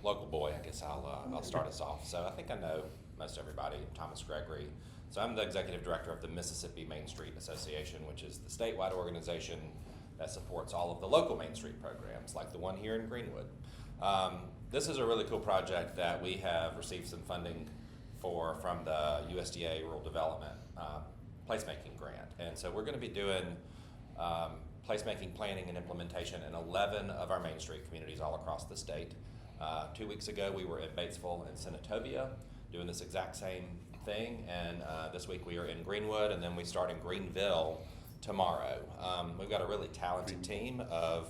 local boy, I guess I'll start us off. So I think I know most everybody. I'm Thomas Gregory. So I'm the executive director of the Mississippi Main Street Association, which is the statewide organization that supports all of the local Main Street programs, like the one here in Greenwood. This is a really cool project that we have received some funding from the USDA Rural Development Placemaking Grant. And so we're going to be doing placemaking, planning, and implementation in 11 of our Main Street communities all across the state. 2 weeks ago, we were in Batesville and Senatobia doing this exact same thing, and this week we are in Greenwood, and then we start in Greenville tomorrow. We've got a really talented team of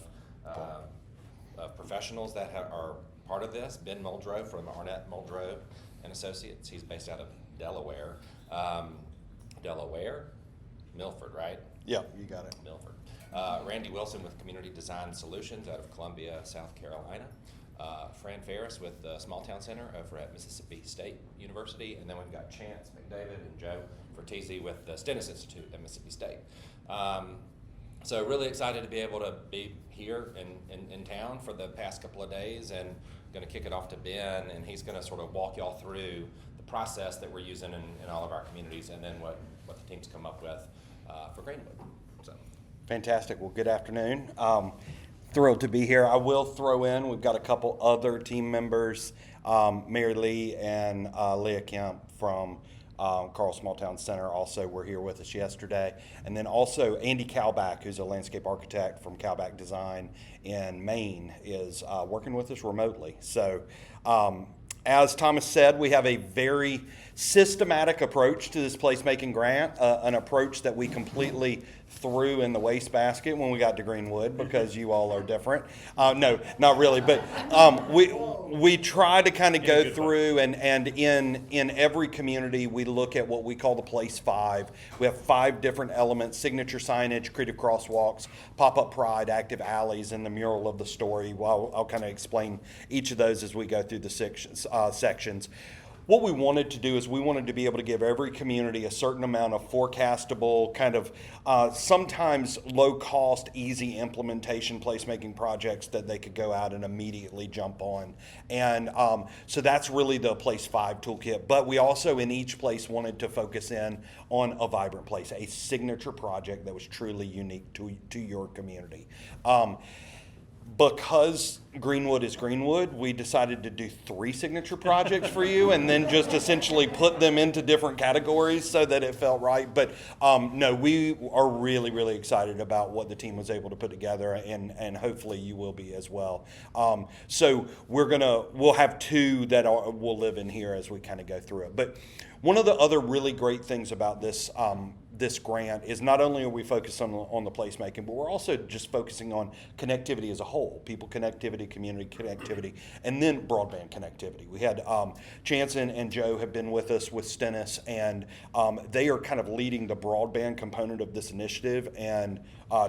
professionals that are part of this. Ben Muldrow from Arnett Muldrow and Associates. He's based out of Delaware. Milford, right? Yeah, you got it. Milford. Randy Wilson with Community Design Solutions out of Columbia, South Carolina. Fran Ferris with the Small Town Center over at Mississippi State University. And then we've got Chance McDavid and Joe Fertizzi with the Stennis Institute at Mississippi State. So really excited to be able to be here in town for the past couple of days, and going to kick it off to Ben, and he's going to sort of walk y'all through the process that we're using in all of our communities, and then what the team's come up with for Greenwood. So. Fantastic. Well, good afternoon. Thrilled to be here. I will throw in, we've got a couple other team members, Mary Lee and Leah Kemp from Carl Small Town Center also were here with us yesterday. And then also Andy Kalbach, who's a landscape architect from Kalbach Design in Maine, is working with us remotely. So as Thomas said, we have a very systematic approach to this placemaking grant, an approach that we completely threw in the wastebasket when we got to Greenwood because you all are different. No, not really, but we try to kind of go through and in every community we look at what we call the Place 5. We have 5 different elements: signature signage, creative crosswalks, pop-up pride, active alleys, and the mural of the story. Well, I'll kind of explain each of those as we go through the sections. What we wanted to do is we wanted to be able to give every community a certain amount of forecastable, kind of sometimes low-cost, easy implementation placemaking projects that they could go out and immediately jump on. And so that's really the Place 5 toolkit. But we also, in each place, wanted to focus in on a vibrant place, a signature project that was truly unique to your community. Because Greenwood is Greenwood, we decided to do 3 signature projects for you and then just essentially put them into different categories so that it felt right. But no, we are really, really excited about what the team was able to put together, and hopefully you will be as well. So we'll have 2 that will live in here as we kind of go through it. But one of the other really great things about this grant is not only are we focused on the placemaking, but we're also just focusing on connectivity as a whole: people connectivity, community connectivity, and then broadband connectivity. We had Chance and Joe have been with us with Stennis, and they are kind of leading the broadband component of this initiative. And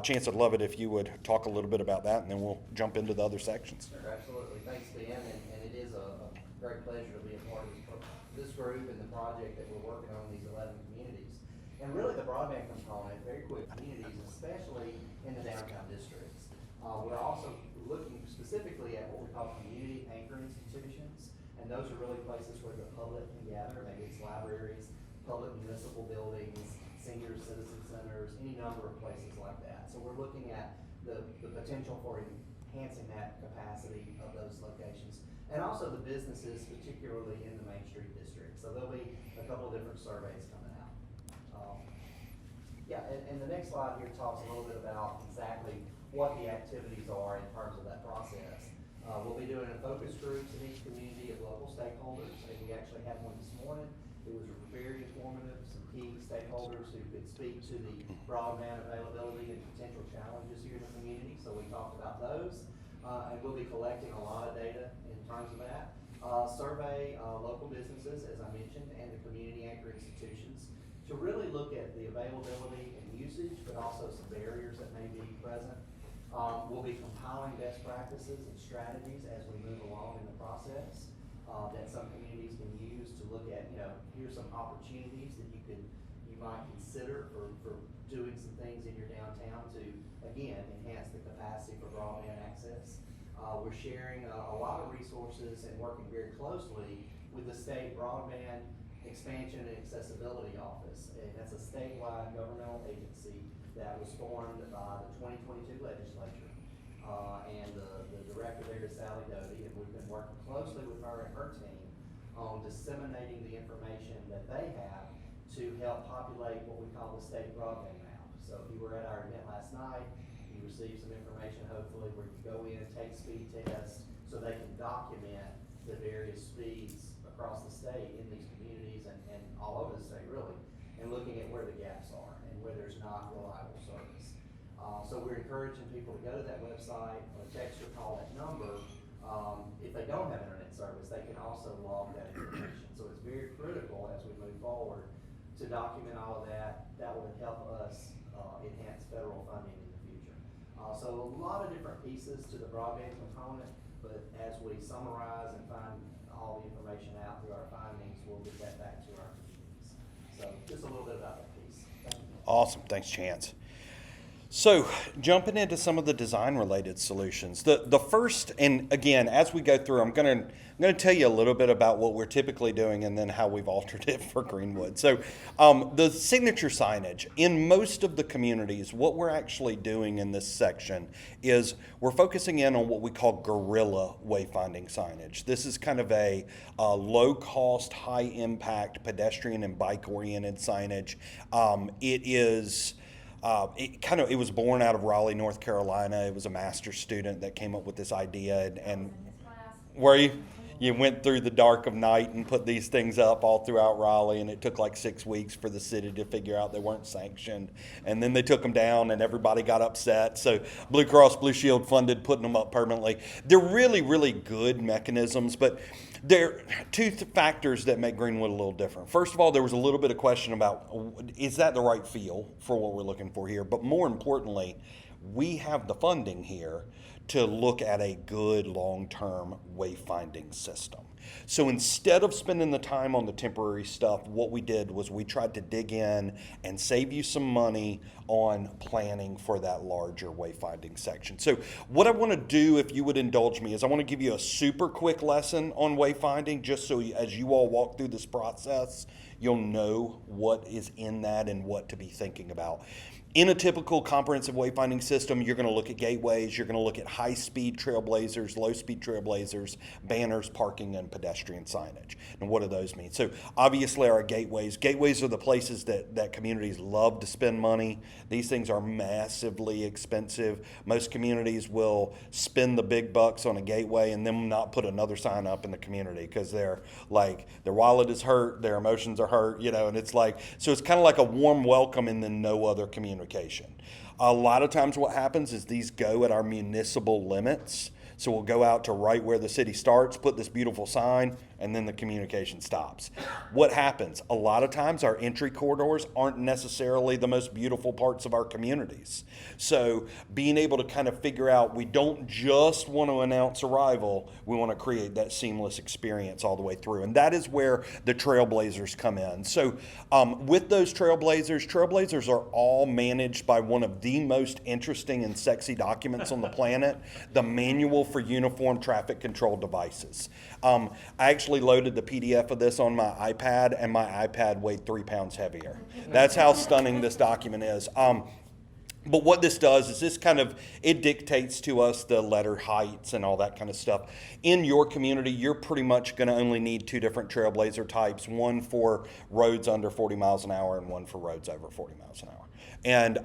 Chance, I'd love it if you would talk a little bit about that, and then we'll jump into the other sections. Sure, absolutely. Thanks, Ben, and it is a great pleasure to be a part of this group and the project that we're working on in these 11 communities. And really the broadband component, very quick communities, especially in the downtown districts. We're also looking specifically at what we call community anchor institutions, and those are really places where the public can gather. Maybe it's libraries, public municipal buildings, senior citizen centers, any number of places like that. So we're looking at the potential for enhancing that capacity of those locations. And also the businesses, particularly in the Main Street district. So there'll be a couple of different surveys coming out. And the next slide here talks a little bit about exactly what the activities are in terms of that process. We'll be doing focus groups in each community of local stakeholders, and we actually had one this morning. It was very informative, some key stakeholders who could speak to the broadband availability and potential challenges here in the community, so we talked about those. And we'll be collecting a lot of data in terms of that. Survey local businesses, as I mentioned, and the community anchor institutions to really look at the availability and usage, but also some barriers that may be present. We'll be compiling best practices and strategies as we move along in the process that some communities can use to look at, here's some opportunities that you might consider for doing some things in your downtown to, again, enhance the capacity for broadband access. We're sharing a lot of resources and working very closely with the State Broadband Expansion and Accessibility Office. And that's a statewide governmental agency that was formed by the 2022 legislature. And the director there is Sally Doty, and we've been working closely with her and her team on disseminating the information that they have to help populate what we call the state broadband map. So if you were at our event last night, you received some information, hopefully, where you go in, take speed tests, so they can document the various speeds across the state in these communities and all over the state, really, and looking at where the gaps are and where there's not reliable service. So we're encouraging people to go to that website or text or call that number. If they don't have internet service, they can also log that information. So it's very critical as we move forward to document all of that. That will help us enhance federal funding in the future. So a lot of different pieces to the broadband component, but as we summarize and find all the information out through our findings, we'll get that back to our communities. So just a little bit about that piece. Thank you. Awesome. Thanks, Chance. So jumping into some of the design-related solutions, the first, and again, as we go through, I'm going to tell you a little bit about what we're typically doing and then how we've altered it for Greenwood. So the signature signage, in most of the communities, what we're actually doing in this section is we're focusing in on what we call guerrilla wayfinding signage. This is kind of a low-cost, high-impact pedestrian and bike-oriented signage. It is... It was born out of Raleigh, North Carolina. It was a master's student that came up with this idea. And were you went through the dark of night and put these things up all throughout Raleigh, and it took like 6 weeks for the city to figure out they weren't sanctioned. And then they took them down, and everybody got upset. So Blue Cross Blue Shield funded putting them up permanently. They're really, really good mechanisms, but there are two factors that make Greenwood a little different. First of all, there was a little bit of question about, is that the right feel for what we're looking for here? But more importantly, we have the funding here to look at a good long-term wayfinding system. So instead of spending the time on the temporary stuff, what we did was we tried to dig in and save you some money on planning for that larger wayfinding section. So what I want to do, if you would indulge me, is I want to give you a super quick lesson on wayfinding, just so as you all walk through this process, you'll know what is in that and what to be thinking about. In a typical comprehensive wayfinding system, you're going to look at gateways, you're going to look at high-speed trailblazers, low-speed trailblazers, banners, parking, and pedestrian signage. And what do those mean? So obviously our gateways are the places that communities love to spend money. These things are massively expensive. Most communities will spend the big bucks on a gateway and then not put another sign up in the community because their wallet is hurt, their emotions are hurt, and it's like, so it's kind of like a warm welcome and then no other communication. A lot of times what happens is these go at our municipal limits. So we'll go out to right where the city starts, put this beautiful sign, and then the communication stops. What happens? A lot of times our entry corridors aren't necessarily the most beautiful parts of our communities. So being able to kind of figure out, we don't just want to announce arrival, we want to create that seamless experience all the way through. And that is where the trailblazers come in. So with those trailblazers are all managed by one of the most interesting and sexy documents on the planet, the Manual for Uniform Traffic Control Devices. I actually loaded the PDF of this on my iPad, and my iPad weighed 3 pounds heavier. That's how stunning this document is. But what this does is it dictates to us the letter heights and all that kind of stuff. In your community, you're pretty much going to only need 2 different trailblazer types, one for roads under 40 miles an hour and one for roads over 40 miles an hour. And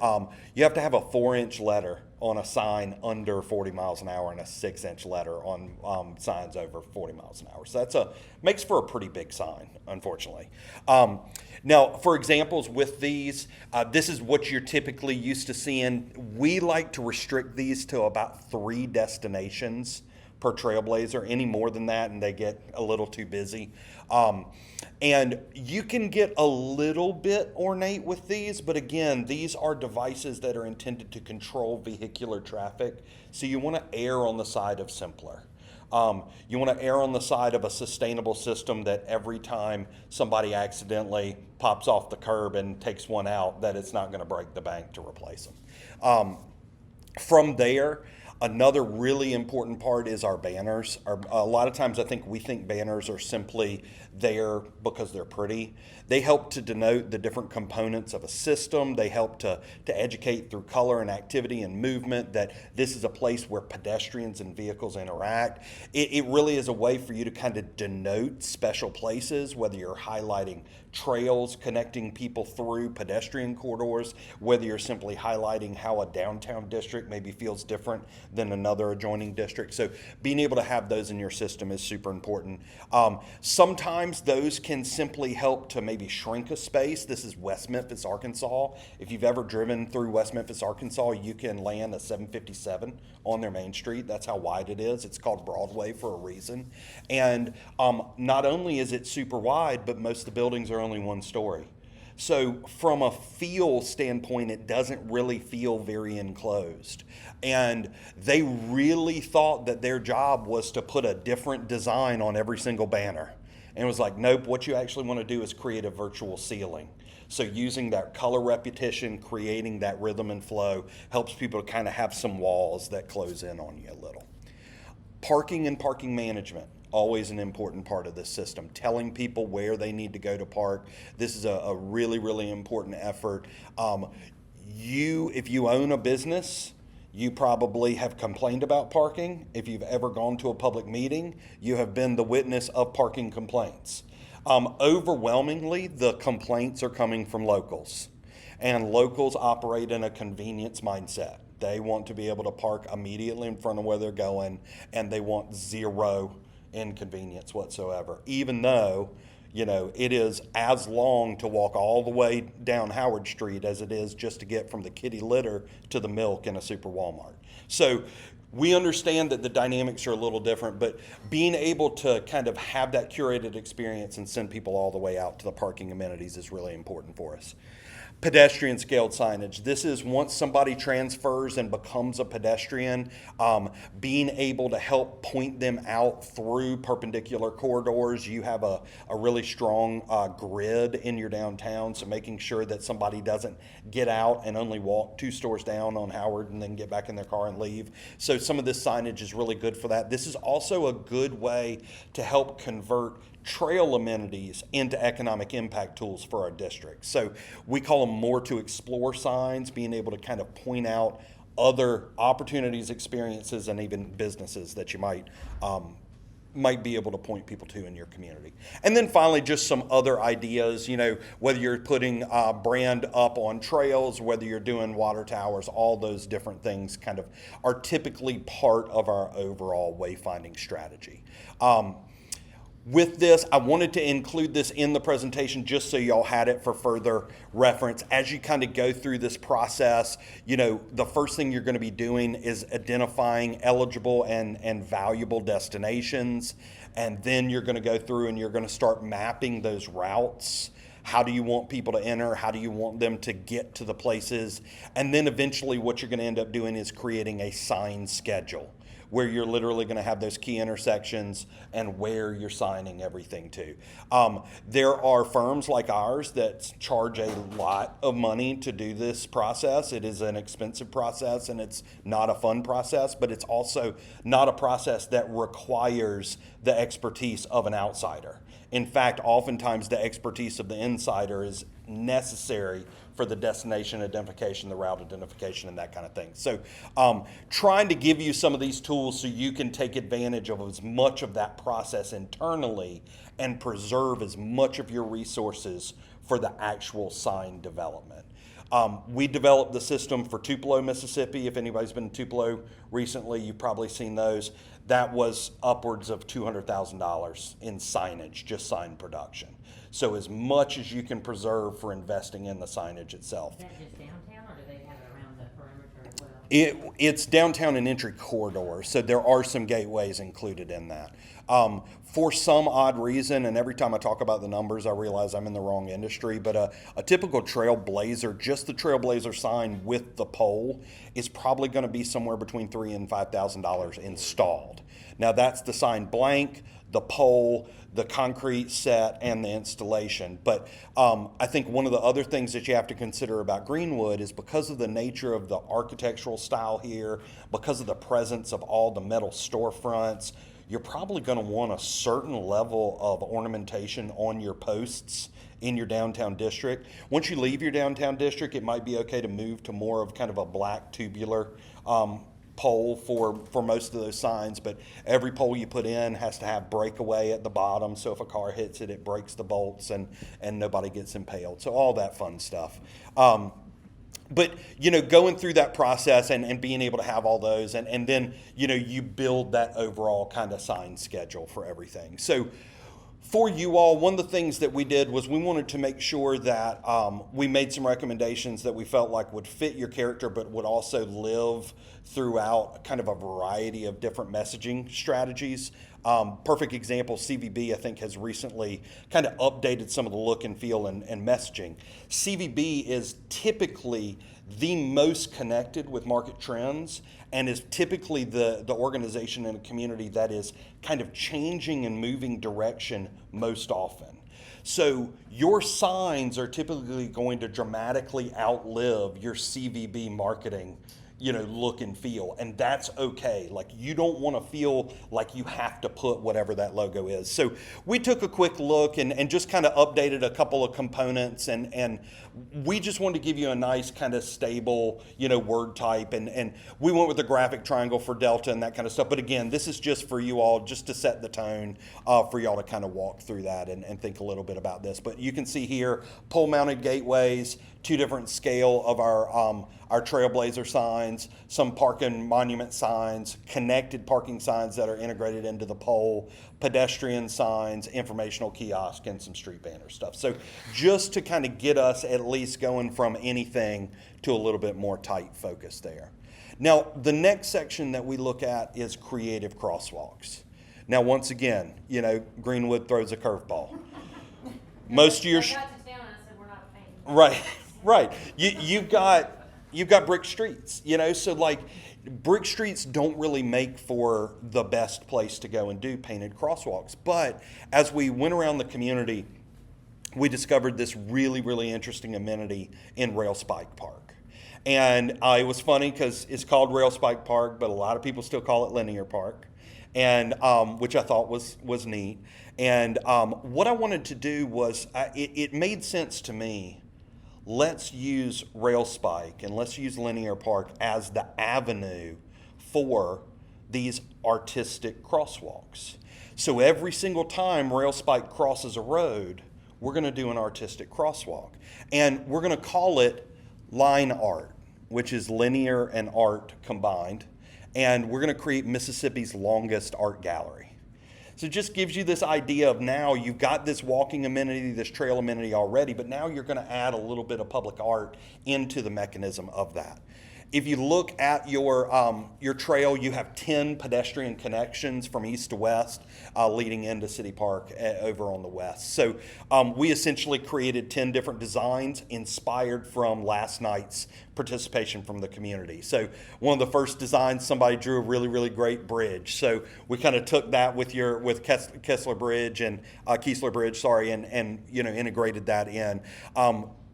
you have to have a 4-inch letter on a sign under 40 miles an hour and a 6-inch letter on signs over 40 miles an hour. So makes for a pretty big sign, unfortunately. Now, for examples with these, this is what you're typically used to seeing. We like to restrict these to about 3 destinations per trailblazer. Any more than that, and they get a little too busy. And you can get a little bit ornate with these, but again, these are devices that are intended to control vehicular traffic. So you want to err on the side of simpler. You want to err on the side of a sustainable system that every time somebody accidentally pops off the curb and takes one out, that it's not going to break the bank to replace them. From there, Another really important part is our banners. A lot of times I think we think banners are simply there because they're pretty. They help to denote the different components of a system. They help to educate through color and activity and movement that this is a place where pedestrians and vehicles interact. It really is a way for you to kind of denote special places, whether you're highlighting trails connecting people through pedestrian corridors, whether you're simply highlighting how a downtown district maybe feels different than another adjoining district. So being able to have those in your system is super important. Sometimes those can simply help to maybe shrink a space. This is West Memphis, Arkansas. If you've ever driven through West Memphis, Arkansas, you can land a 757 on their main street. That's how wide it is. It's called Broadway for a reason. And not only is it super wide, but most of the buildings are only one story. So from a feel standpoint, it doesn't really feel very enclosed. And they really thought that their job was to put a different design on every single banner. And it was like, nope, what you actually want to do is create a virtual ceiling. So using that color repetition, creating that rhythm and flow helps people to kind of have some walls that close in on you a little. Parking and parking management. Always an important part of this system. Telling people where they need to go to park. This is a really, really important effort. If you own a business, you probably have complained about parking. If you've ever gone to a public meeting, you have been the witness of parking complaints. Overwhelmingly, the complaints are coming from locals. And locals operate in a convenience mindset. They want to be able to park immediately in front of where they're going, and they want zero inconvenience whatsoever, even though it is as long to walk all the way down Howard Street as it is just to get from the kitty litter to the milk in a super Walmart. So we understand that the dynamics are a little different, but being able to kind of have that curated experience and send people all the way out to the parking amenities is really important for us. Pedestrian scaled signage. This is once somebody transfers and becomes a pedestrian, being able to help point them out through perpendicular corridors. You have a really strong grid in your downtown, so making sure that somebody doesn't get out and only walk 2 stores down on Howard and then get back in their car and leave. So some of this signage is really good for that. This is also a good way to help convert trail amenities into economic impact tools for our district. So we call them more to explore signs, being able to kind of point out other opportunities, experiences, and even businesses that you might be able to point people to in your community. And then finally, just some other ideas, whether you're putting brand up on trails, whether you're doing water towers, all those different things kind of are typically part of our overall wayfinding strategy. With this, I wanted to include this in the presentation just so y'all had it for further reference. As you kind of go through this process, the first thing you're going to be doing is identifying eligible and valuable destinations. And then you're going to go through and you're going to start mapping those routes. How do you want people to enter? How do you want them to get to the places? And then eventually what you're going to end up doing is creating a sign schedule, where you're literally going to have those key intersections and where you're signing everything to. There are firms like ours that charge a lot of money to do this process. It is an expensive process and it's not a fun process, but it's also not a process that requires the expertise of an outsider. In fact, oftentimes the expertise of the insider is necessary for the destination identification, the route identification, and that kind of thing. So trying to give you some of these tools so you can take advantage of as much of that process internally and preserve as much of your resources for the actual sign development. We developed the system for Tupelo, Mississippi. If anybody's been to Tupelo recently, you've probably seen those. That was upwards of $200,000 in signage, just sign production. So as much as you can preserve for investing in the signage itself. Is that just downtown, or do they have it around the perimeter as well? It's downtown and entry corridor, so there are some gateways included in that. For some odd reason, and every time I talk about the numbers, I realize I'm in the wrong industry, but a typical Trailblazer, just the Trailblazer sign with the pole, is probably going to be somewhere between $3,000 and $5,000 installed. Now that's the sign blank, the pole, the concrete set, and the installation. But I think one of the other things that you have to consider about Greenwood is because of the nature of the architectural style here, because of the presence of all the metal storefronts, you're probably going to want a certain level of ornamentation on your posts in your downtown district. Once you leave your downtown district, it might be okay to move to more of kind of a black tubular pole for most of those signs, but every pole you put in has to have breakaway at the bottom, so if a car hits it, it breaks the bolts and nobody gets impaled. So all that fun stuff. But, going through that process and being able to have all those, and then, you build that overall kind of sign schedule for everything. So for you all, one of the things that we did was we wanted to make sure that we made some recommendations that we felt like would fit your character, but would also live throughout kind of a variety of different messaging strategies. Perfect example, CVB, I think, has recently kind of updated some of the look and feel and messaging. CVB is typically the most connected with market trends and is typically the organization in a community that is kind of changing and moving direction most often. So your signs are typically going to dramatically outlive your CVB marketing look and feel, and that's okay. Like, you don't want to feel like you have to put whatever that logo is. So we took a quick look and just kind of updated a couple of components, and we just wanted to give you a nice kind of stable, word type, and we went with the graphic triangle for Delta and that kind of stuff. But again, this is just for you all, just to set the tone for y'all to kind of walk through that and think a little bit about this. But you can see here, pole-mounted gateways, 2 different scale of our Trailblazer signs, some parking monument signs, connected parking signs that are integrated into the pole, pedestrian signs, informational kiosk, and some street banner stuff. So just to kind of get us at least going from anything to a little bit more tight focus there. Now, the next section that we look at is creative crosswalks. Now, once again, Greenwood throws a curveball. Most of your... They got to town and I said, we're not paying. Right. You've got brick streets, so like brick streets don't really make for the best place to go and do painted crosswalks. But as we went around the community, we discovered this really, really interesting amenity in Rail Spike Park. And it was funny because it's called Rail Spike Park, but a lot of people still call it Linear Park, and which I thought was neat. And what I wanted to do was, it made sense to me. Let's use Rail Spike and let's use Linear Park as the avenue for these artistic crosswalks. So every single time Rail Spike crosses a road, we're going to do an artistic crosswalk. And we're going to call it line art, which is linear and art combined. And we're going to create Mississippi's longest art gallery. So it just gives you this idea of now you've got this walking amenity, this trail amenity already, but now you're going to add a little bit of public art into the mechanism of that. If you look at your trail, you have 10 pedestrian connections from east to west leading into City Park over on the west. So we essentially created 10 different designs inspired from last night's participation from the community. So one of the first designs, somebody drew a really, really great bridge. So we kind of took that with Keisler Bridge and integrated that in.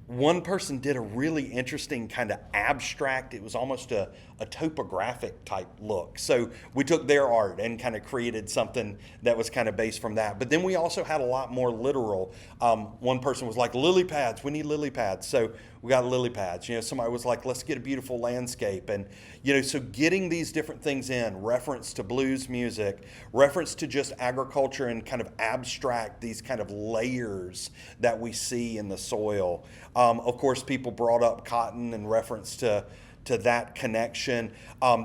One person did a really interesting kind of abstract, it was almost a topographic type look. So we took their art and kind of created something that was kind of based from that. But then we also had a lot more literal. One person was like, lily pads, we need lily pads. So we got lily pads. Somebody was like, let's get a beautiful landscape. And, so getting these different things in, reference to blues music, reference to just agriculture and kind of abstract these kind of layers that we see in the soil. Of course, people brought up cotton in reference to that connection.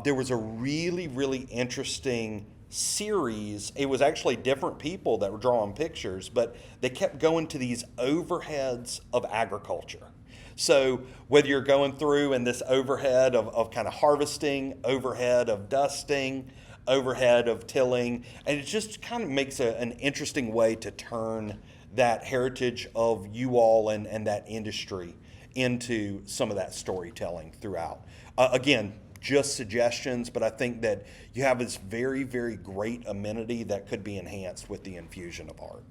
There was a really, really interesting series. It was actually different people that were drawing pictures, but they kept going to these overheads of agriculture. So whether you're going through in this overhead of kind of harvesting, overhead of dusting, overhead of tilling, and it just kind of makes an interesting way to turn that heritage of you all and that industry into some of that storytelling throughout. Again, just suggestions, but I think that you have this very, very great amenity that could be enhanced with the infusion of art.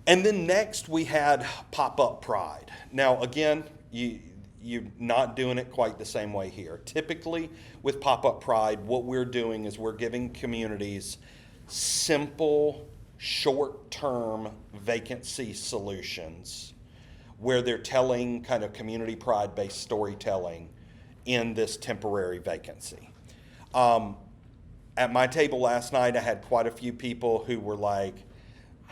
And then next we had Pop-Up Pride. Now again, you're not doing it quite the same way here. Typically with Pop-Up Pride, what we're doing is we're giving communities simple, short-term vacancy solutions where they're telling kind of community pride-based storytelling in this temporary vacancy. At my table last night, I had quite a few people who were like,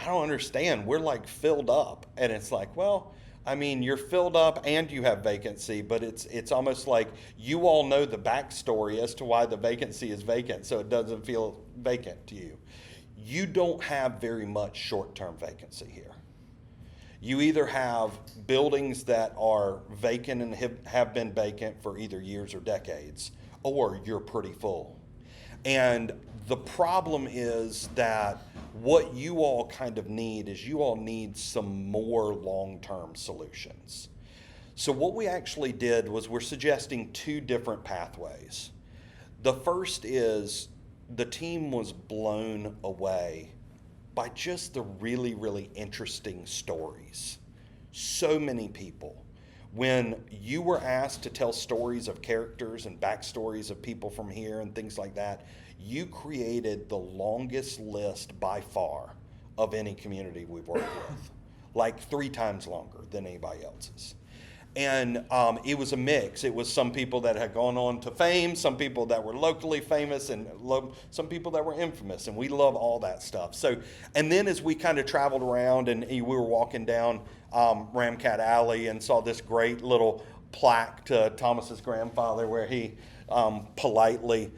I don't understand, we're like filled up. And it's like, well, I mean, you're filled up and you have vacancy, but it's almost like you all know the backstory as to why the vacancy is vacant, so it doesn't feel vacant to you. You don't have very much short-term vacancy here. You either have buildings that are vacant and have been vacant for either years or decades, or you're pretty full. And the problem is that what you all kind of need is you all need some more long-term solutions. So what we actually did was we're suggesting two different pathways. The first is the team was blown away by just the really, really interesting stories. So many people. When you were asked to tell stories of characters and backstories of people from here and things like that, you created the longest list by far of any community we've worked with, like 3 times longer than anybody else's. And it was a mix. It was some people that had gone on to fame, some people that were locally famous, and some people that were infamous, and we love all that stuff. So, and then as we kind of traveled around and we were walking down Ramcat Alley and saw this great little plaque to Thomas's grandfather where he politely,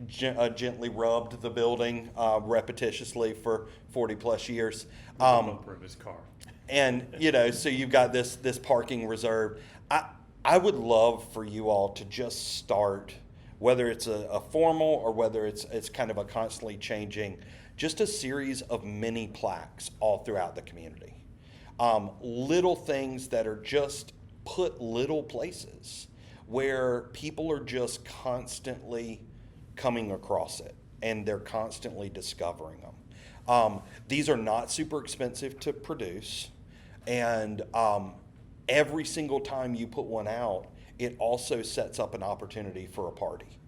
gently rubbed the building repetitiously for 40 plus years. Bumper of his car. And, so you've got this parking reserve. I would love for you all to just start, whether it's a formal or whether it's kind of a constantly changing, just a series of mini plaques all throughout the community. Little things that are just put little places where people are just constantly coming across it and they're constantly discovering them. These are not super expensive to produce, and every single time you put one out, it also sets up an opportunity for a party.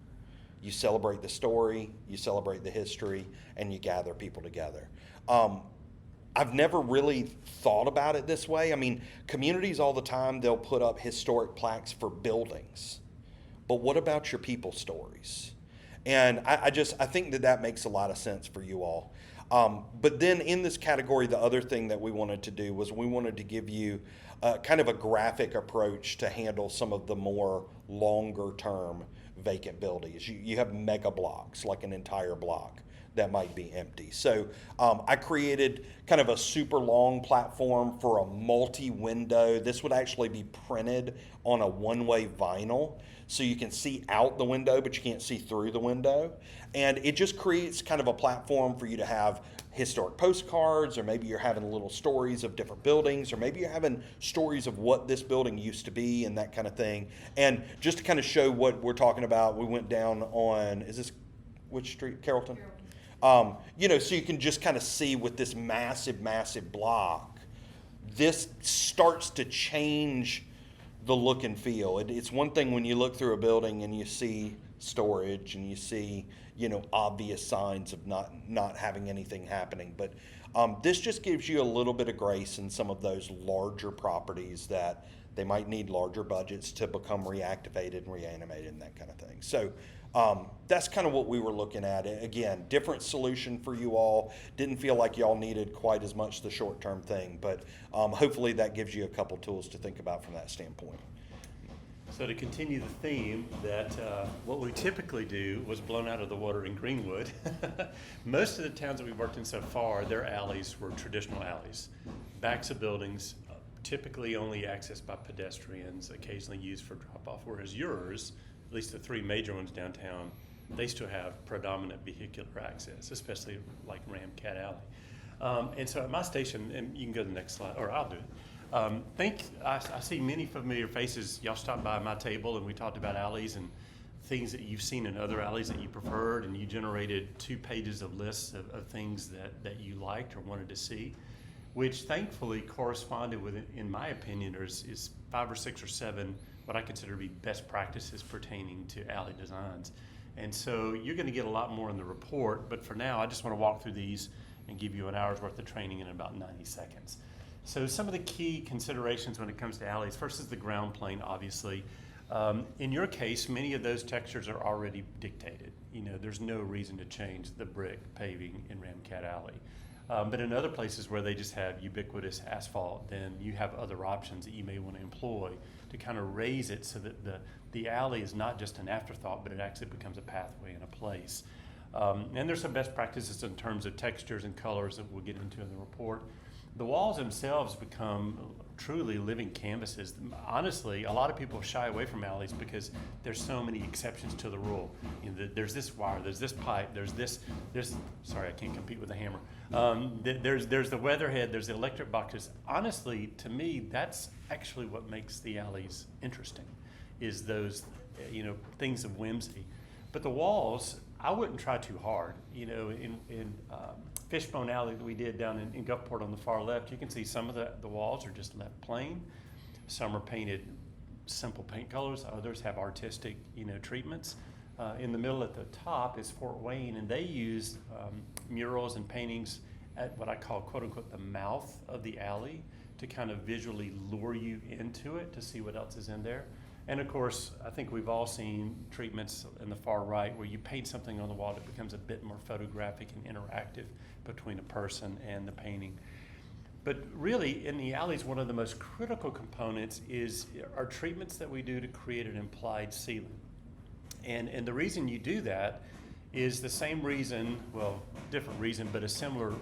You celebrate the story, you celebrate the history, and you gather people together. I've never really thought about it this way. I mean, communities all the time, they'll put up historic plaques for buildings. But what about your people stories? And I think that makes a lot of sense for you all. But then in this category, the other thing that we wanted to do was we wanted to give you kind of a graphic approach to handle some of the more longer term vacant buildings. You have mega blocks, like an entire block that might be empty. So I created kind of a super long platform for a multi-window. This would actually be printed on a one-way vinyl, so you can see out the window, but you can't see through the window. And it just creates kind of a platform for you to have historic postcards, or maybe you're having little stories of different buildings, or maybe you're having stories of what this building used to be and that kind of thing. And just to kind of show what we're talking about, we went down on, which street? Carrollton? So you can just kind of see with this massive, massive block, this starts to change the look and feel. It's one thing when you look through a building and you see storage and you see, obvious signs of not having anything happening. But this just gives you a little bit of grace in some of those larger properties that they might need larger budgets to become reactivated and reanimated and that kind of thing. So that's kind of what we were looking at. Again, different solution for you all. Didn't feel like y'all needed quite as much the short-term thing, but hopefully that gives you a couple tools to think about from that standpoint. So to continue the theme, that what we typically do was blown out of the water in Greenwood. Most of the towns that we've worked in so far, their alleys were traditional alleys. Backs of buildings, typically only accessed by pedestrians, occasionally used for drop-off, whereas yours, at least the 3 major ones downtown, they still have predominant vehicular access, especially like Ramcat Alley. And so at my station, and you can go to the next slide, or I'll do it. I see many familiar faces. Y'all stopped by my table and we talked about alleys and things that you've seen in other alleys that you preferred, and you generated 2 pages of lists of things that you liked or wanted to see, which thankfully corresponded with, in my opinion, is 5 or 6 or 7 what I consider to be best practices pertaining to alley designs. And so you're going to get a lot more in the report, but for now I just want to walk through these and give you an hour's worth of training in about 90 seconds. So some of the key considerations when it comes to alleys, first is the ground plane, obviously. In your case, many of those textures are already dictated. There's no reason to change the brick paving in Ramcat Alley. But in other places where they just have ubiquitous asphalt, then you have other options that you may want to employ to kind of raise it so that the alley is not just an afterthought, but it actually becomes a pathway and a place. And there's some best practices in terms of textures and colors that we'll get into in the report. The walls themselves become truly living canvases. Honestly, a lot of people shy away from alleys because there's so many exceptions to the rule. There's this wire, there's this pipe, there's sorry, I can't compete with a hammer. There's the weatherhead, there's the electric boxes. Honestly, to me, that's actually what makes the alleys interesting, is those things of whimsy. But the walls, I wouldn't try too hard. In Fishbone Alley that we did down in Gulfport on the far left, you can see some of the walls are just left plain. Some are painted simple paint colors. Others have artistic, treatments. In the middle at the top is Fort Wayne, and they use murals and paintings at what I call, quote unquote, the mouth of the alley to kind of visually lure you into it to see what else is in there. And of course, I think we've all seen treatments in the far right where you paint something on the wall that becomes a bit more photographic and interactive between a person and the painting. But really, in the alleys, one of the most critical components are treatments that we do to create an implied ceiling. And the reason you do that is the same reason, well, different reason, but a similar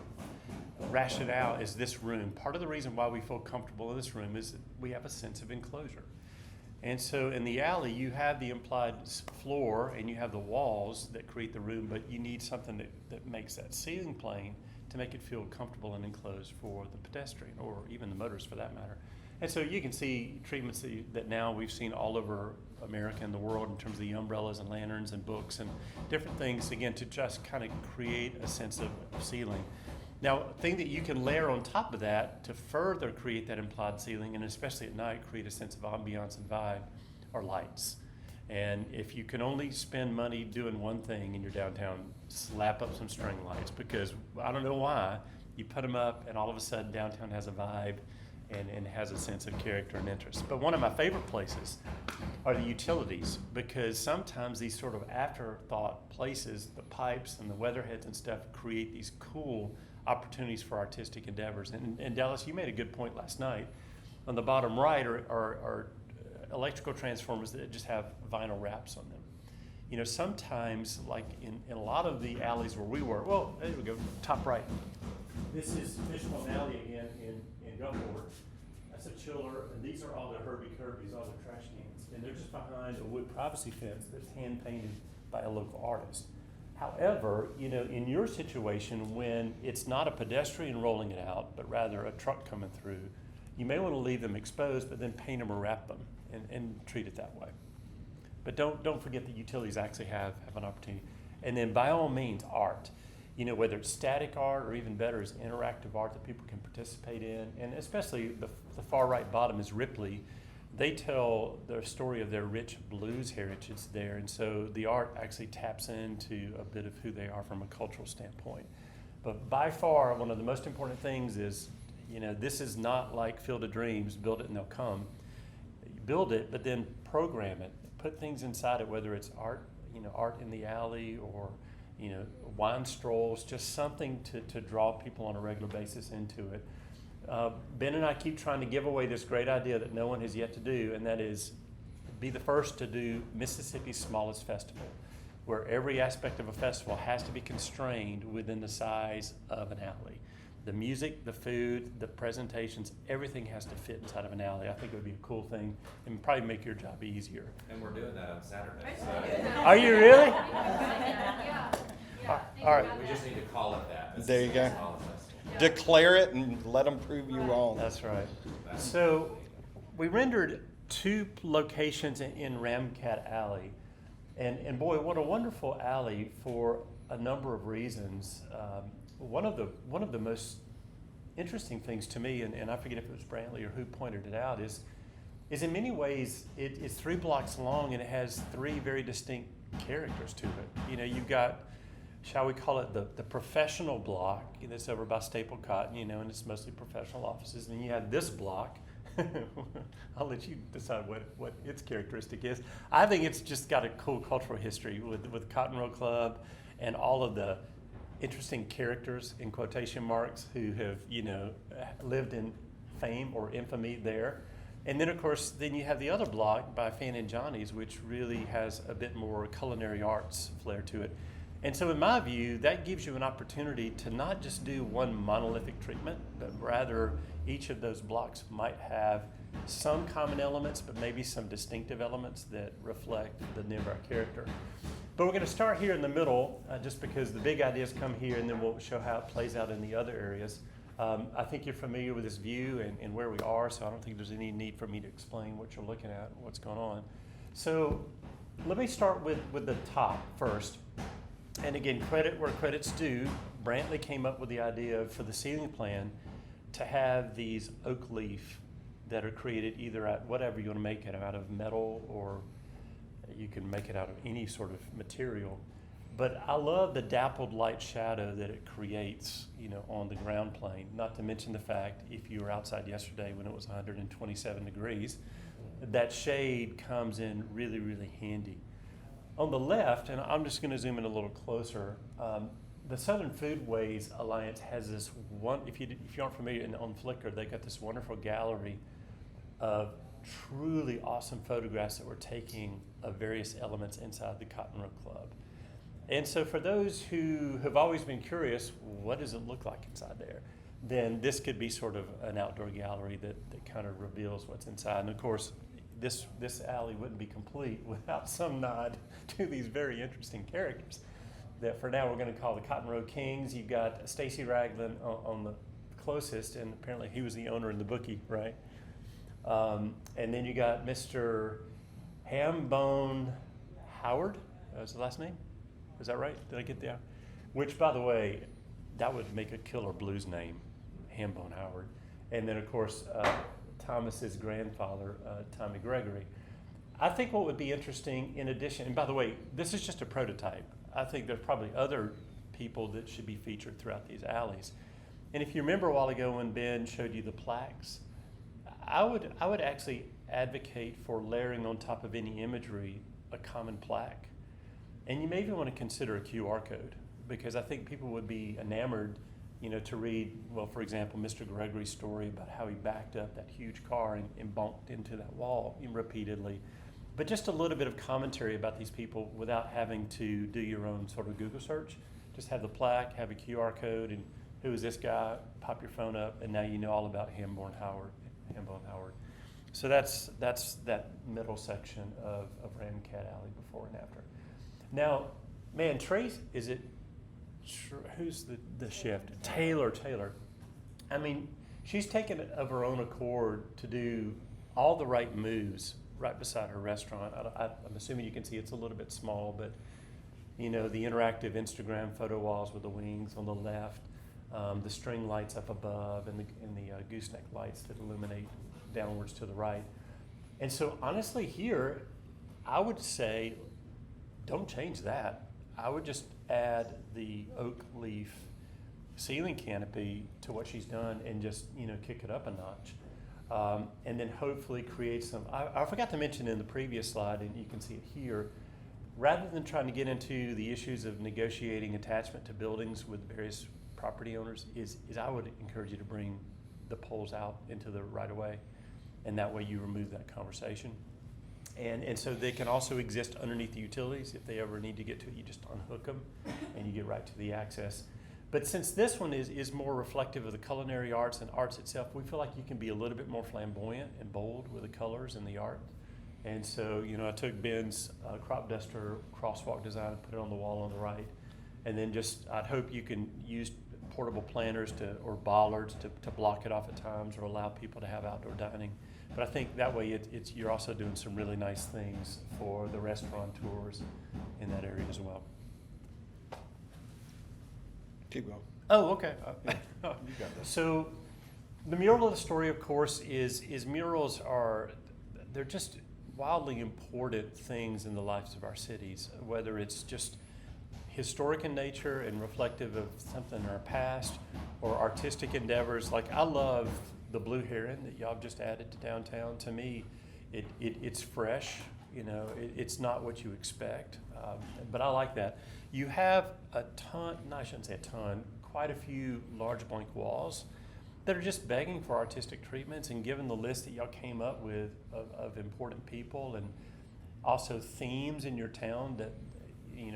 rationale as this room. Part of the reason why we feel comfortable in this room is that we have a sense of enclosure. And so in the alley, you have the implied floor and you have the walls that create the room, but you need something that makes that ceiling plane to make it feel comfortable and enclosed for the pedestrian, or even the motorist for that matter. And so you can see treatments that now we've seen all over America and the world in terms of the umbrellas and lanterns and books and different things, again, to just kind of create a sense of ceiling. Now, a thing that you can layer on top of that to further create that implied ceiling, and especially at night, create a sense of ambiance and vibe, are lights. And if you can only spend money doing one thing in your downtown, slap up some string lights, because I don't know why, you put them up and all of a sudden downtown has a vibe and has a sense of character and interest. But one of my favorite places are the utilities, because sometimes these sort of afterthought places, the pipes and the weatherheads and stuff, create these cool opportunities for artistic endeavors. And Dallas, you made a good point last night. On the bottom right are electrical transformers that just have vinyl wraps on them. Sometimes, like in a lot of the alleys where we were, well, there we go, top right. This is Fishbone Alley again in Gulfport. That's a chiller, and these are all the Herbie-Kirby's, all the trash cans. And they're just behind a wood privacy fence that's hand-painted by a local artist. However, in your situation, when it's not a pedestrian rolling it out, but rather a truck coming through, you may want to leave them exposed, but then paint them or wrap them and treat it that way. But don't forget that utilities actually have an opportunity. And then by all means, art. Whether it's static art or even better is interactive art that people can participate in. And especially the far right bottom is Ripley. They tell the story of their rich blues heritage there, and so the art actually taps into a bit of who they are from a cultural standpoint. But by far, one of the most important things is, this is not like Field of Dreams, build it and they'll come. Build it, but then program it. Put things inside it, whether it's art, art in the alley or, wine strolls, just something to draw people on a regular basis into it. Ben and I keep trying to give away this great idea that no one has yet to do, and that is be the first to do Mississippi's smallest festival, where every aspect of a festival has to be constrained within the size of an alley. The music, the food, the presentations, everything has to fit inside of an alley. I think it would be a cool thing and probably make your job easier. And we're doing that on Saturday. So. Are you really? Yeah. All right. We just need to call it that. There you go. declare it and let them prove you wrong. That's right. So we rendered 2 locations in Ramcat Alley. And boy, what a wonderful alley for a number of reasons. One of the most interesting things to me, and I forget if it was Brantley or who pointed it out, is in many ways it's 3 blocks long and it has 3 very distinct characters to it. You know, you've got, shall we call it the professional block that's over by Staple Cotton, you know, and it's mostly professional offices. And then you have this block. I'll let you decide what its characteristic is. I think it's just got a cool cultural history with Cotton Row Club and all of the interesting characters in quotation marks who have, you know, lived in fame or infamy there. And then, of course, then you have the other block by Fan and Johnny's, which really has a bit more culinary arts flair to it. And so in my view, that gives you an opportunity to not just do one monolithic treatment, but rather each of those blocks might have some common elements, but maybe some distinctive elements that reflect the Denver character. But we're going to start here in the middle, just because the big ideas come here, and then we'll show how it plays out in the other areas. I think you're familiar with this view and where we are, so I don't think there's any need for me to explain what you're looking at and what's going on. So let me start with the top first. And again, credit where credit's due. Brantley came up with the idea for the ceiling plan to have these oak leaf that are created either at whatever you want to make it out of metal, or you can make it out of any sort of material. But I love the dappled light shadow that it creates, you know, on the ground plane. Not to mention the fact, if you were outside yesterday when it was 127 degrees, that shade comes in really, really handy. On the left, and I'm just going to zoom in a little closer, the Southern Foodways Alliance has this one, if you aren't familiar, on Flickr, they got this wonderful gallery of truly awesome photographs that we're taking of various elements inside the Cotton Row Club. And so for those who have always been curious, what does it look like inside there? Then this could be sort of an outdoor gallery that kind of reveals what's inside. And of course, this alley wouldn't be complete without some nod to these very interesting characters that for now we're going to call the Cotton Row Kings. You've got Stacy Ragland on the closest, and apparently he was the owner and the bookie, right? And then you got Mr. Hambone Howard. Is the last name? Is that right? Did I get that? Which, by the way, that would make a killer blues name, Hambone Howard. And then, of course, Thomas's grandfather, Tommy Gregory. I think what would be interesting in addition, and by the way, this is just a prototype. I think there's probably other people that should be featured throughout these alleys. And if you remember a while ago when Ben showed you the plaques, I would actually advocate for layering on top of any imagery a common plaque. And you may even want to consider a QR code, because I think people would be enamored, you know, to read, well, for example, Mr. Gregory's story about how he backed up that huge car and bumped into that wall repeatedly. But just a little bit of commentary about these people without having to do your own sort of Google search. Just have the plaque, have a QR code, and who is this guy? Pop your phone up, and now you know all about Hambone Howard. So that's that middle section of Ramcat Alley before and after. Now, man, Trace, is it, who's the shift? Taylor. I mean, she's taken it of her own accord to do all the right moves right beside her restaurant. I'm assuming you can see it's a little bit small, but you know, the interactive Instagram photo walls with the wings on the left, the string lights up above, and the gooseneck lights that illuminate downwards to the right. And so honestly here, I would say, don't change that. I would just add the oak leaf ceiling canopy to what she's done and just, you know, kick it up a notch. And then hopefully create some, I forgot to mention in the previous slide, and you can see it here, rather than trying to get into the issues of negotiating attachment to buildings with various property owners, is I would encourage you to bring the poles out into the right of way, and that way you remove that conversation. And so they can also exist underneath the utilities. If they ever need to get to it, you just unhook them and you get right to the access. But since this one is more reflective of the culinary arts and arts itself, we feel like you can be a little bit more flamboyant and bold with the colors and the art. And so, you know, I took Ben's crop duster crosswalk design and put it on the wall on the right. And then just, I'd hope you can use portable planters or bollards to block it off at times, or allow people to have outdoor dining. But I think that way you're also doing some really nice things for the restaurateurs in that area as well. Keep going. Oh, okay. You got this. So the mural of the story, of course, is murals they're just wildly important things in the lives of our cities, whether it's just historic in nature and reflective of something in our past, or artistic endeavors. Like, I love the blue heron that y'all have just added to downtown. To me, it's fresh. It's not what you expect, but I like that. You have a ton, no, I shouldn't say a ton, quite a few large blank walls that are just begging for artistic treatments. And given the list that y'all came up with of important people, and also themes in your town that,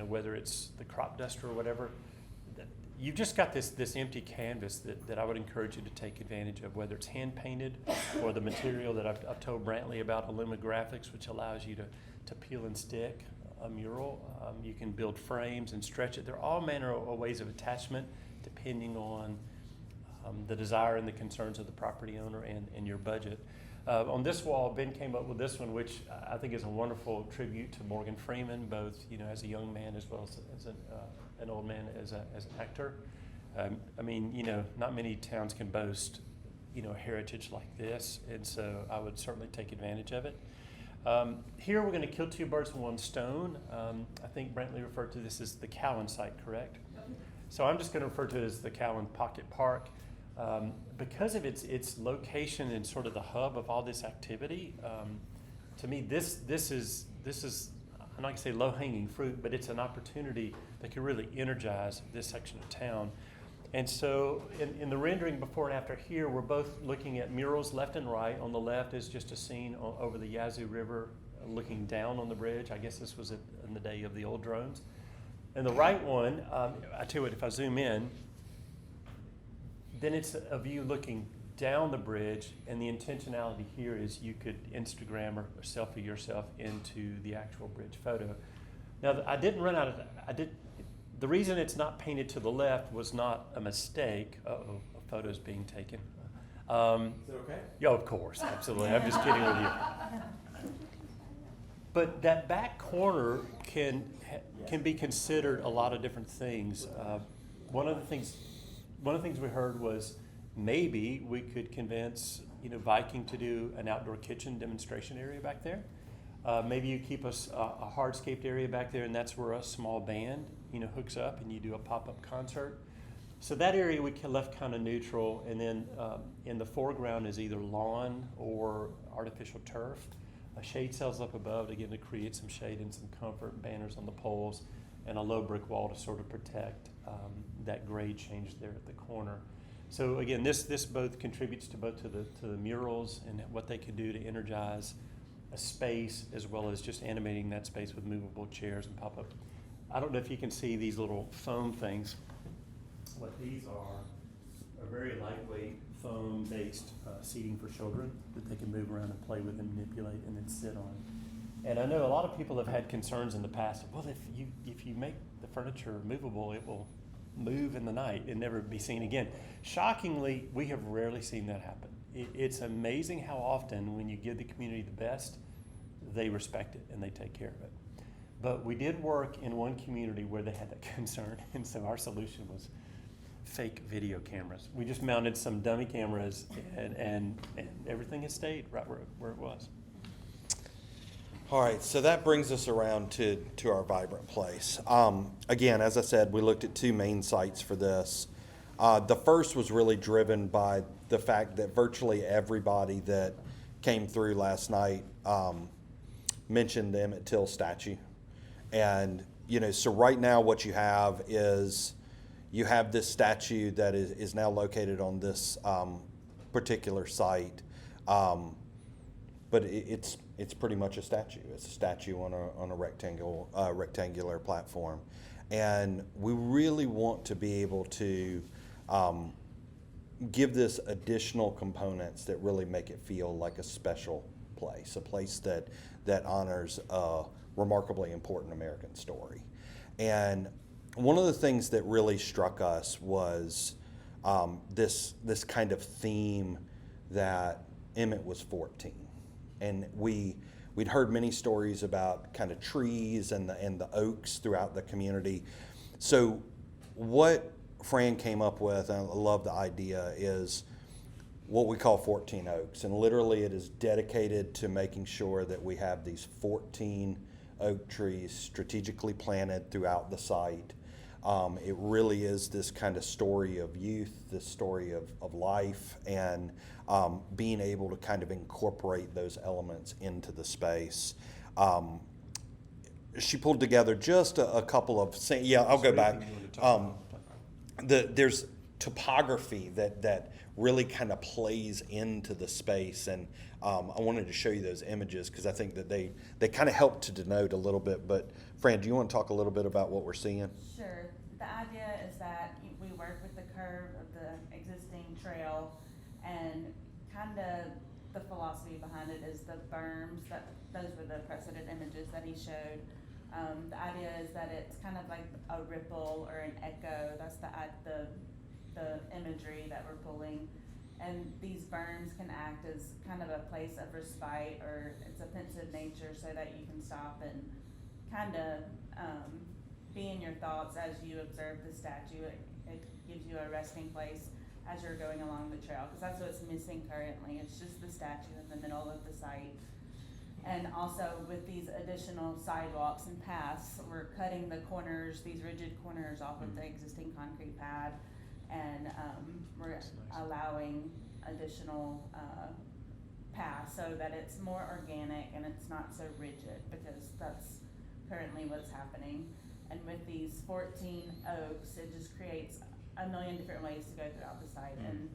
whether it's the crop duster or whatever, you've just got this empty canvas that I would encourage you to take advantage of, whether it's hand painted or the material that I've told Brantley about, Illumographics, which allows you to peel and stick a mural. You can build frames and stretch it. There are all manner of ways of attachment depending on the desire and the concerns of the property owner and your budget. On this wall, Ben came up with this one, which I think is a wonderful tribute to Morgan Freeman, both as a young man as well as an old man as an actor. Not many towns can boast a heritage like this, and so I would certainly take advantage of it. Here we're going to kill two birds with one stone. I think Brantley referred to this as the Cowan site, correct? So I'm just going to refer to it as the Cowan Pocket Park. Because of its location and sort of the hub of all this activity, to me this is I'm not going to say low-hanging fruit, but it's an opportunity that can really energize this section of town. And so in the rendering before and after here, we're both looking at murals left and right. On the left is just a scene over the Yazoo River looking down on the bridge. I guess this was in the day of the old drones. And the right one, I tell you what, if I zoom in, then it's a view looking down the bridge, and the intentionality here is you could Instagram or selfie yourself into the actual bridge photo. Now, I didn't run out of, the reason it's not painted to the left was not a mistake. Uh-oh, a photo's being taken. Is it okay? Yeah, of course, absolutely. I'm just kidding with you. But that back corner can be considered a lot of different things. One of the things we heard was maybe we could convince Viking to do an outdoor kitchen demonstration area back there. Maybe you keep a hardscaped area back there, and that's where a small band hooks up and you do a pop-up concert. So that area we left kind of neutral, and then in the foreground is either lawn or artificial turf. A shade cells up above, again, to create some shade and some comfort, banners on the poles, and a low brick wall to sort of protect that grade change there at the corner. So again, this both contributes to the murals and what they can do to energize a space, as well as just animating that space with movable chairs and pop-up. I don't know if you can see these little foam things. What these are very lightweight foam-based seating for children that they can move around and play with and manipulate and then sit on. And I know a lot of people have had concerns in the past. Well, if you make the furniture movable, it will move in the night and never be seen again. Shockingly, we have rarely seen that happen. It's amazing how often, when you give the community the best, they respect it and they take care of it. But we did work in one community where they had that concern, and so our solution was fake video cameras. We just mounted some dummy cameras, and everything has stayed right where it was. All right, so that brings us around to our vibrant place. Again, as I said, we looked at two main sites for this. The first was really driven by the fact that virtually everybody that came through last night mentioned the Emmett Till statue. And, so right now what you have is you have this statue that is now located on this particular site. But it's pretty much a statue. It's a statue on a rectangular platform, and we really want to be able to give this additional components that really make it feel like a special place, a place that honors a remarkably important American story. And one of the things that really struck us was this kind of theme that Emmett was 14, and we'd heard many stories about kind of trees and the oaks throughout the community. So what Fran came up with, and I love the idea, is what we call 14 Oaks, and literally it is dedicated to making sure that we have these 14 oak trees strategically planted throughout the site. It really is this kind of story of youth, this story of life, and being able to kind of incorporate those elements into the space. She pulled together just a couple of, I'll go back. There's topography that really kind of plays into the space, and I wanted to show you those images because I think that they kind of help to denote a little bit. But Fran, do you want to talk a little bit about what we're seeing? Sure. The idea is that we work with the curve of the existing trail, and kind of the philosophy behind it is the berms. Those were the precedent images that he showed. The idea is that it's kind of like a ripple or an echo. That's the imagery that we're pulling. And these berms can act as kind of a place of respite, or it's a pensive nature, so that you can stop and kind of be in your thoughts as you observe the statue. It gives you a resting place as you're going along the trail, because that's what's missing currently. It's just the statue in the middle of the site. And also with these additional sidewalks and paths, we're cutting the corners, these rigid corners off of the existing concrete pad, and we're allowing additional paths so that it's more organic and it's not so rigid, because that's currently what's happening. And with these 14 oaks, it just creates a million different ways to go throughout the site. And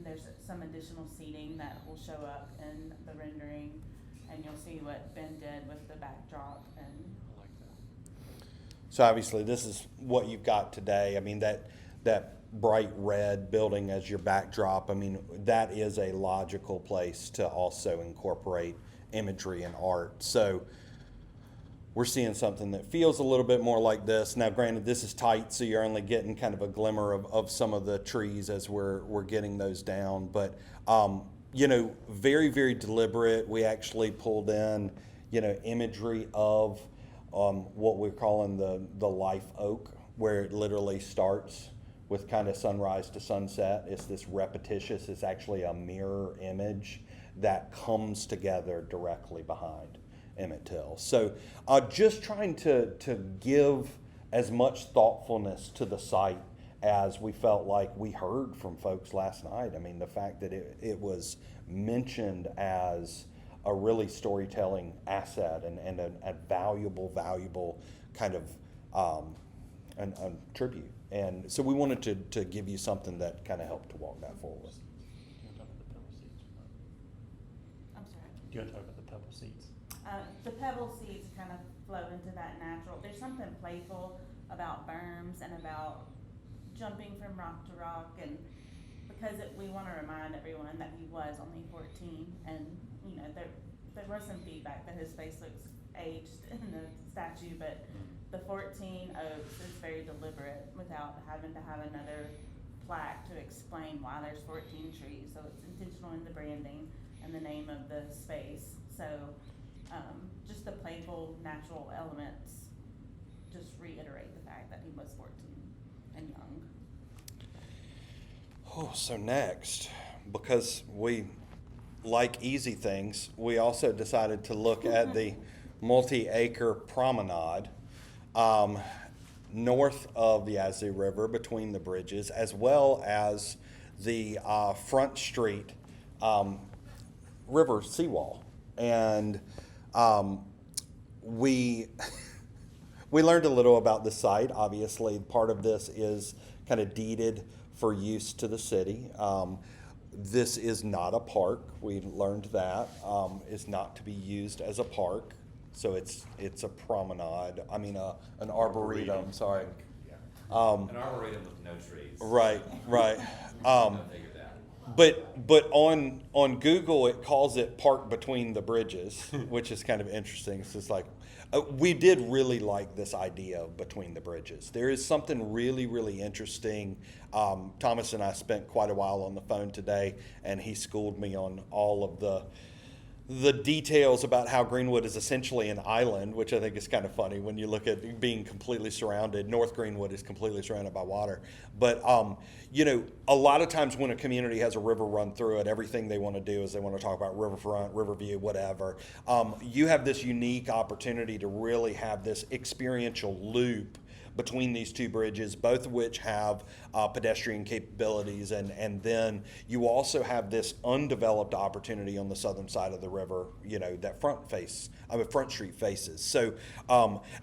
there's some additional seating that will show up in the rendering, and you'll see what Ben did with the backdrop. And I like that. So obviously this is what you've got today. I mean, that bright red building as your backdrop, I mean, that is a logical place to also incorporate imagery and art. So we're seeing something that feels a little bit more like this. Now, granted, this is tight, so you're only getting kind of a glimmer of some of the trees as we're getting those down. But, very, very deliberate. We actually pulled in, imagery of what we're calling the life oak, where it literally starts with kind of sunrise to sunset. It's this repetitious, it's actually a mirror image that comes together directly behind Emmett Till. So just trying to give as much thoughtfulness to the site as we felt like we heard from folks last night. I mean, the fact that it was mentioned as a really storytelling asset and a valuable kind of a tribute. And so we wanted to give you something that kind of helped to walk that forward. Do you want to talk about the pebble seeds? I'm sorry. Do you want to talk about the pebble seeds? The pebble seeds kind of flow into that natural. There's something playful about berms and about jumping from rock to rock, and because we want to remind everyone that he was only 14, and there was some feedback that his face looks aged in the statue, but the 14 oaks is very deliberate without having to have another plaque to explain why there's 14 trees. So it's intentional in the branding and the name of the space. So just the playful, natural elements just reiterate the fact that he was 14 and young. Oh, so next, because we like easy things, we also decided to look at the multi-acre promenade north of the Yazoo River between the bridges, as well as the Front Street river seawall. And we learned a little about the site. Obviously, part of this is kind of deeded for use to the city. This is not a park. We learned that. It's not to be used as a park. So it's a promenade. I mean, an arboretum. Sorry. An arboretum with no trees. Right. Go figure that. But on Google it calls it Park Between the Bridges, which is kind of interesting. It's just like we did really like this idea of between the bridges. There is something really, really interesting. Thomas and I spent quite a while on the phone today, and he schooled me on all of the details about how Greenwood is essentially an island, which I think is kind of funny when you look at being completely surrounded. North Greenwood is completely surrounded by water. But, a lot of times when a community has a river run through it, everything they want to do is they want to talk about riverfront, riverview, whatever. You have this unique opportunity to really have this experiential loop between these two bridges, both of which have pedestrian capabilities, and then you also have this undeveloped opportunity on the southern side of the river, that Front Street faces. So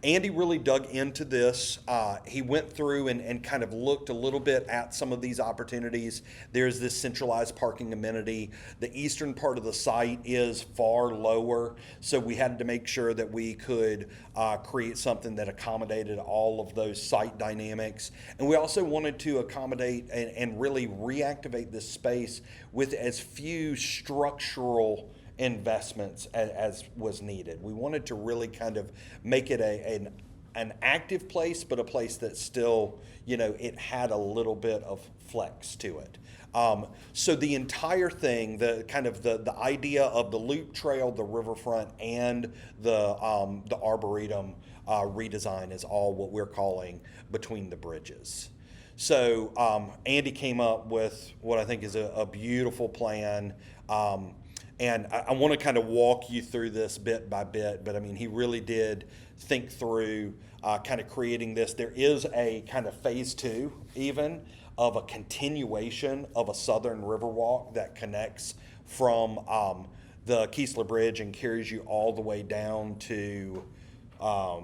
Andy really dug into this. He went through and kind of looked a little bit at some of these opportunities. There's this centralized parking amenity. The eastern part of the site is far lower, so we had to make sure that we could create something that accommodated all of those site dynamics. And we also wanted to accommodate and really reactivate this space with as few structural investments as was needed. We wanted to really kind of make it an active place, but a place that still, it had a little bit of flex to it. So the entire thing, the idea of the loop trail, the riverfront, and the arboretum redesign is all what we're calling Between the Bridges. So Andy came up with what I think is a beautiful plan. And I want to kind of walk you through this bit by bit, but I mean, he really did think through kind of creating this. There is a kind of phase 2 even of a continuation of a southern river walk that connects from the Keesler Bridge and carries you all the way down to, I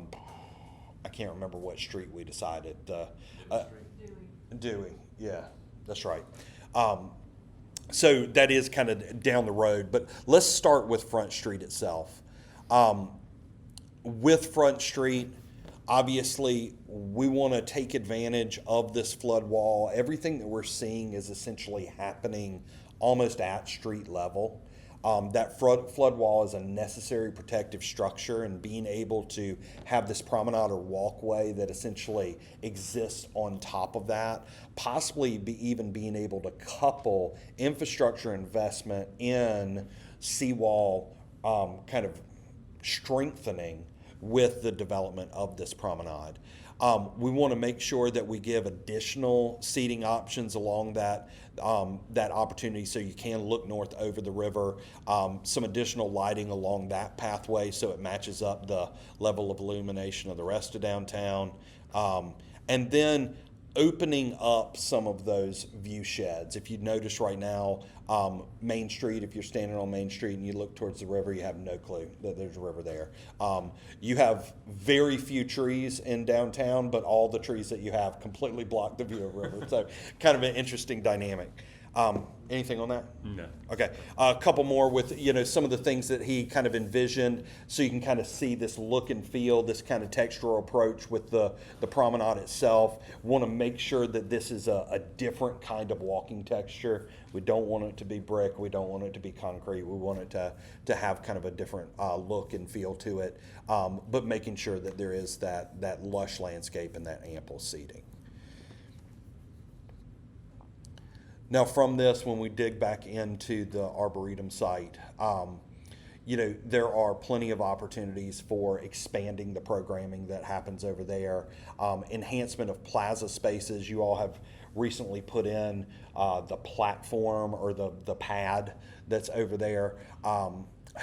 can't remember what street we decided. Dewey, yeah, that's right. So that is kind of down the road, but let's start with Front Street itself. With Front Street, obviously, we want to take advantage of this flood wall. Everything that we're seeing is essentially happening almost at street level. That flood wall is a necessary protective structure, and being able to have this promenade or walkway that essentially exists on top of that, possibly even being able to couple infrastructure investment in seawall kind of strengthening with the development of this promenade. We want to make sure that we give additional seating options along that opportunity, so you can look north over the river. Some additional lighting along that pathway so it matches up the level of illumination of the rest of downtown. And then opening up some of those view sheds. If you notice right now, Main Street, if you're standing on Main Street and you look towards the river, you have no clue that there's a river there. You have very few trees in downtown, but all the trees that you have completely block the view of the river. So kind of an interesting dynamic. Anything on that? No. Okay. A couple more with, some of the things that he kind of envisioned, so you can kind of see this look and feel, this kind of textural approach with the promenade itself. Want to make sure that this is a different kind of walking texture. We don't want it to be brick. We don't want it to be concrete. We want it to have kind of a different look and feel to it, but making sure that there is that lush landscape and that ample seating. Now, from this, when we dig back into the Arboretum site, there are plenty of opportunities for expanding the programming that happens over there. Enhancement of plaza spaces. You all have recently put in the platform or the pad that's over there.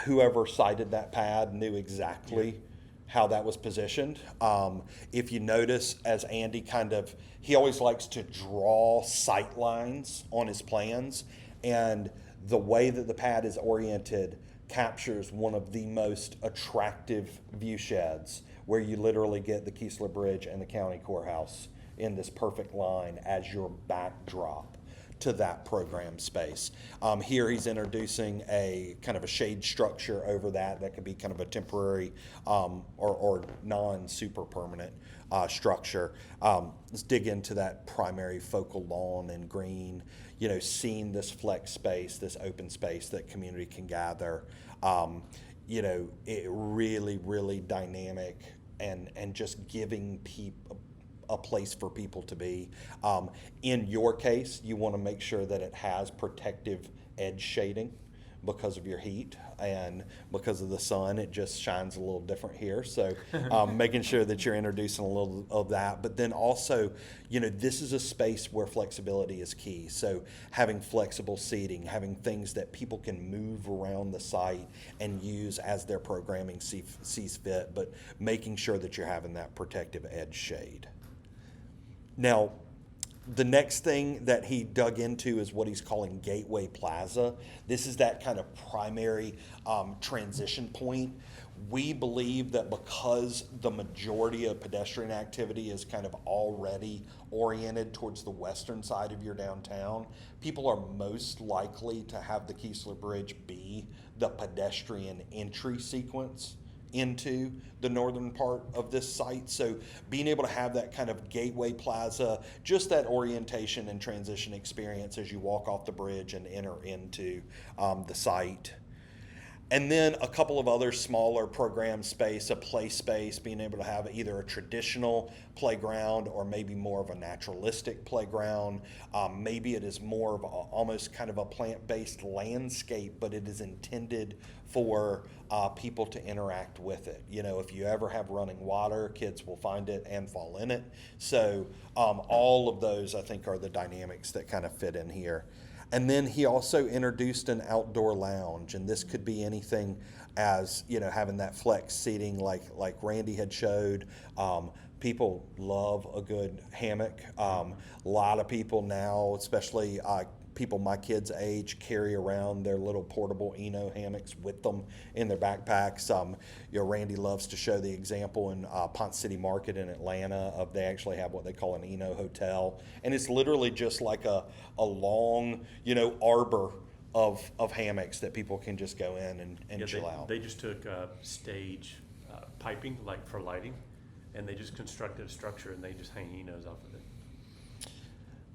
Whoever sited that pad knew exactly how that was positioned. If you notice, as Andy he always likes to draw sight lines on his plans, and the way that the pad is oriented captures one of the most attractive view sheds, where you literally get the Keesler Bridge and the county courthouse in this perfect line as your backdrop to that program space. Here he's introducing a kind of a shade structure over that could be kind of a temporary or non-super permanent structure. Let's dig into that primary focal lawn and green, seeing this flex space, this open space that community can gather. It really, really dynamic and just giving people a place for people to be. In your case, you want to make sure that it has protective edge shading because of your heat and because of the sun. It just shines a little different here. So making sure that you're introducing a little of that. But then also, this is a space where flexibility is key. So having flexible seating, having things that people can move around the site and use as their programming sees fit, but making sure that you're having that protective edge shade. Now, the next thing that he dug into is what he's calling Gateway Plaza. This is that kind of primary transition point. We believe that because the majority of pedestrian activity is kind of already oriented towards the western side of your downtown, people are most likely to have the Keesler Bridge be the pedestrian entry sequence into the northern part of this site. So being able to have that kind of gateway plaza, just that orientation and transition experience as you walk off the bridge and enter into the site. And then a couple of other smaller program space, a play space, being able to have either a traditional playground or maybe more of a naturalistic playground. Maybe it is more of almost kind of a plant-based landscape, but it is intended for people to interact with it. If you ever have running water, kids will find it and fall in it. So all of those, I think, are the dynamics that kind of fit in here. And then he also introduced an outdoor lounge, and this could be anything as, having that flex seating like Randy had showed. People love a good hammock. A lot of people now, especially people my kids' age, carry around their little portable Eno hammocks with them in their backpacks. Randy loves to show the example in Ponce City Market in Atlanta of they actually have what they call an Eno hotel, and it's literally just like a long, arbor of hammocks that people can just go in and chill out. They just took stage piping, like for lighting, and they just constructed a structure and they just hang Enos off of it.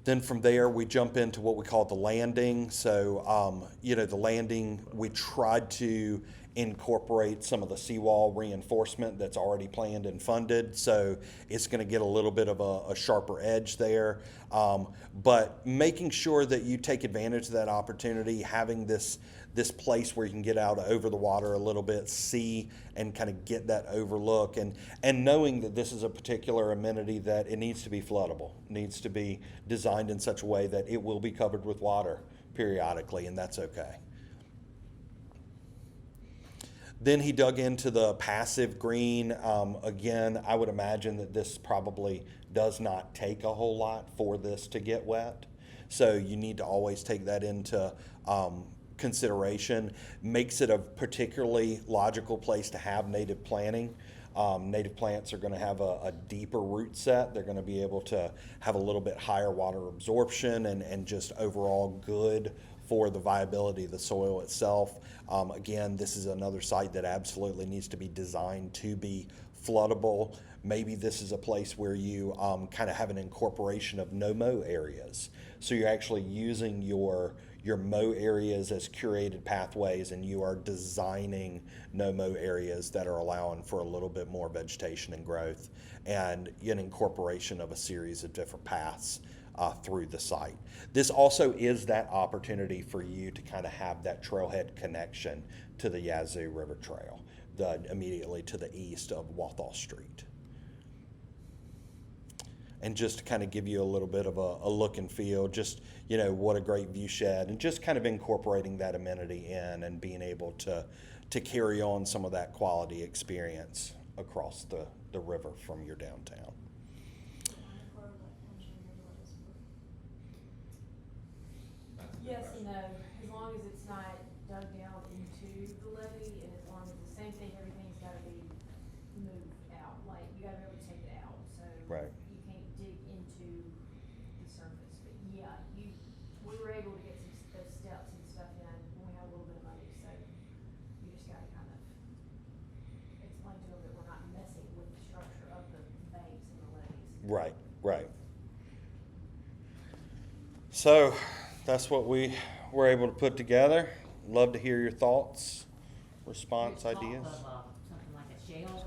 Then from there, we jump into what we call the landing. So, the landing, we tried to incorporate some of the seawall reinforcement that's already planned and funded. So it's going to get a little bit of a sharper edge there. But making sure that you take advantage of that opportunity, having this place where you can get out over the water a little bit, see and kind of get that overlook, and knowing that this is a particular amenity that it needs to be floodable, needs to be designed in such a way that it will be covered with water periodically, and that's okay. Then he dug into the passive green. Again, I would imagine that this probably does not take a whole lot for this to get wet. So you need to always take that into consideration. Makes it a particularly logical place to have native planting. Native plants are going to have a deeper root set. They're going to be able to have a little bit higher water absorption and just overall good for the viability of the soil itself. Again, this is another site that absolutely needs to be designed to be floodable. Maybe this is a place where you kind of have an incorporation of no-mow areas. So you're actually using your mow areas as curated pathways, and you are designing no-mow areas that are allowing for a little bit more vegetation and growth, and an incorporation of a series of different paths through the site. This also is that opportunity for you to kind of have that trailhead connection to the Yazoo River Trail, immediately to the east of Walthall Street. And just to kind of give you a little bit of a look and feel, just, what a great view shed, and just kind of incorporating that amenity in and being able to carry on some of that quality experience across the river from your downtown. Yes and no, as long as it's not dug down into the levee, and as long as the same thing, everything's gotta be moved out, like, you gotta be able to take it out, so. Right. You can't dig into the surface, but yeah, we Right. So that's what we were able to put together. Love to hear your thoughts, response, There's talk ideas. of, something like a shell